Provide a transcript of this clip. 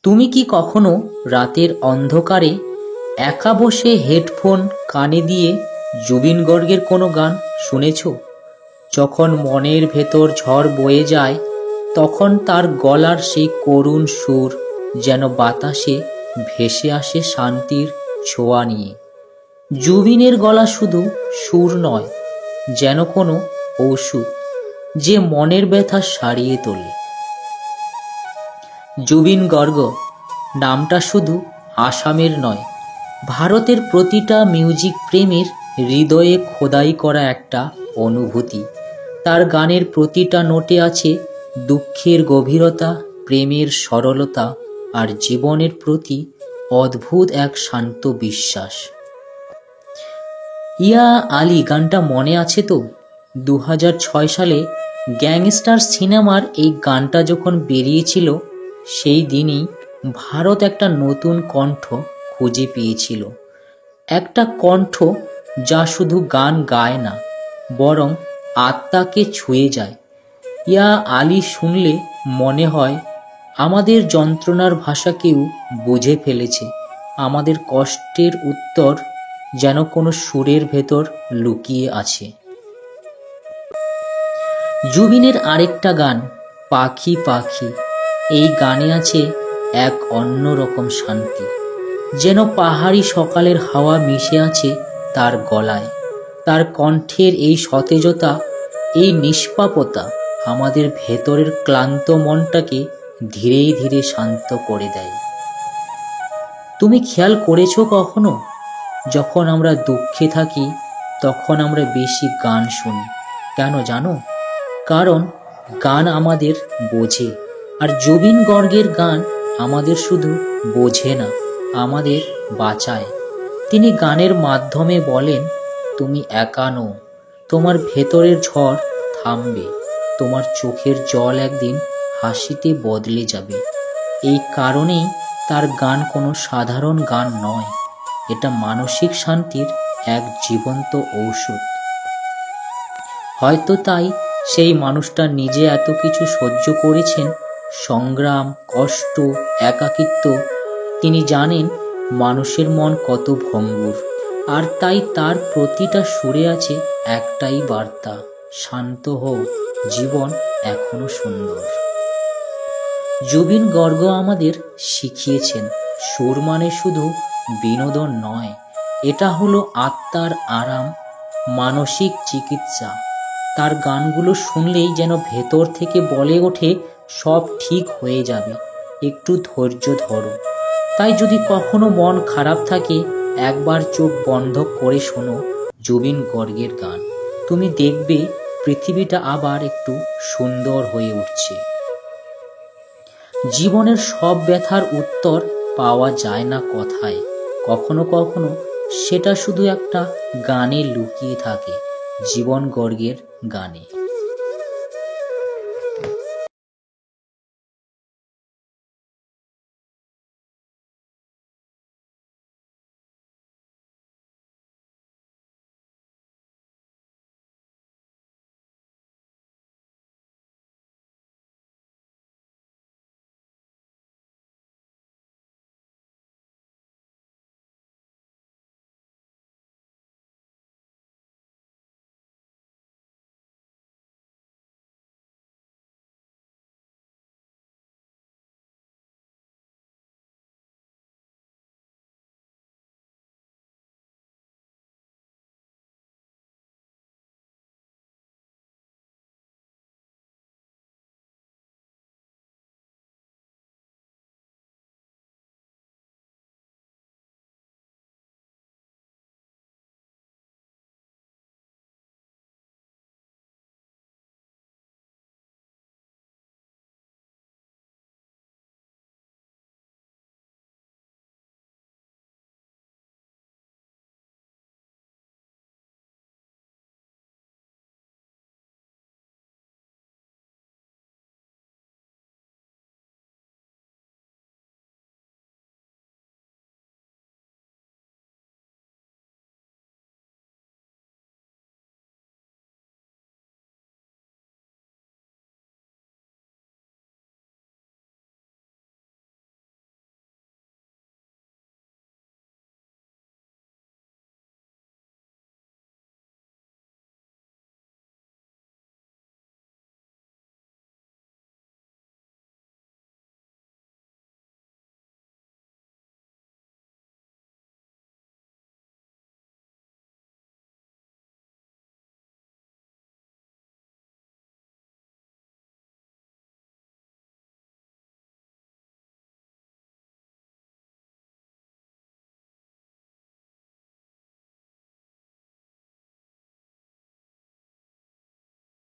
তুমি কি কখনো রাতের অন্ধকারে একা বসে হেডফোন কানে দিয়ে জুবিন গর্গের কোনো গান শুনেছ? যখন মনের ভেতর ঝড় বয়ে যায়, তখন তার গলার সেই করুণ সুর যেন বাতাসে ভেসে আসে শান্তির ছোঁয়া নিয়ে। জুবিনের গলা শুধু সুর নয়, যেন কোনো ঔষধ যে মনের ব্যথা সারিয়ে তোলে। জুবিন গর্গ নামটা শুধু আসামের নয়, ভারতের প্রতিটা মিউজিক প্রেমীর হৃদয়ে খোদাই করা একটা অনুভূতি। তার গানের প্রতিটা নোটে আছে দুঃখের গভীরতা, প্রেমের সরলতা আর জীবনের প্রতি অদ্ভুত এক শান্ত বিশ্বাস। ইয়া আলী গানটা মনে আছে তো? 2006 সালে গ্যাংস্টার সিনেমার এই গানটা যখন বেরিয়েছিল, সেই দিনই ভারত একটা নতুন কণ্ঠ খুঁজে পেয়েছিল। একটা কণ্ঠ যা শুধু গান গায় না, বরং আত্মাকে ছুঁয়ে যায়। ইয়া আলী শুনলে মনে হয় আমাদের যন্ত্রণার ভাষা কেউ বুঝে ফেলেছে, আমাদের কষ্টের উত্তর যেন কোনো সুরের ভেতর লুকিয়ে আছে। জুবিনের আরেকটা গান পাখি পাখি, এই গানে আছে এক অন্যরকম শান্তি, যেন পাহাড়ি সকালের হাওয়া মিশে আছে তার গলায়। তার কণ্ঠের এই সতেজতা, এই নিষ্পাপতা আমাদের ভেতরের ক্লান্ত মনটাকে ধীরে ধীরে শান্ত করে দেয়। তুমি খেয়াল করেছো কখনো, যখন আমরা দুঃখে থাকি তখন আমরা বেশি গান শুনি? কেন জানো? কারণ গান আমাদের বোঝে। আর জুবিন গর্গের গান আমাদের শুধু বোঝে না, আমাদের বাঁচায়। তিনি গানের মাধ্যমে বলেন, তুমি একা নও, তোমার ভেতরের ঝড় থামবে, তোমার চোখের জল একদিন হাসিতে বদলে যাবে। এই কারণেই তার গান কোনো সাধারণ গান নয়, এটা মানসিক শান্তির এক জীবন্ত ঔষধ। হয়তো তাই সেই মানুষটা নিজে এত কিছু সহ্য করেছেন, সংগ্রাম, কষ্ট, একাকিত্ব। তিনি জানেন মানুষের মন কত ভঙ্গুর, আর তাই তার প্রতিটা সুরে আছে একটাই বার্তা, শান্ত হও, জীবন এখনো সুন্দর। জুবিন গর্গ আমাদের শিখিয়েছেন, সুর মানে শুধু বিনোদন নয়, এটা হলো আত্মার আরাম, মানসিক চিকিৎসা। তার গানগুলো শুনলেই যেন ভেতর থেকে বলে ওঠে, সব ঠিক হয়ে যাবে, একটু ধৈর্য ধরো। তাই যদি কখনো মন খারাপ থাকে, একবার চোখ বন্ধ করে শোনো জুবিন গর্গের গান, তুমি দেখবে পৃথিবীটা আবার একটু সুন্দর হয়ে উঠছে। জীবনের সব ব্যথার উত্তর পাওয়া যায় না কথায়, কখনো কখনো সেটা শুধু একটা গানে লুকিয়ে থাকে, জীবন গর্গের গানে।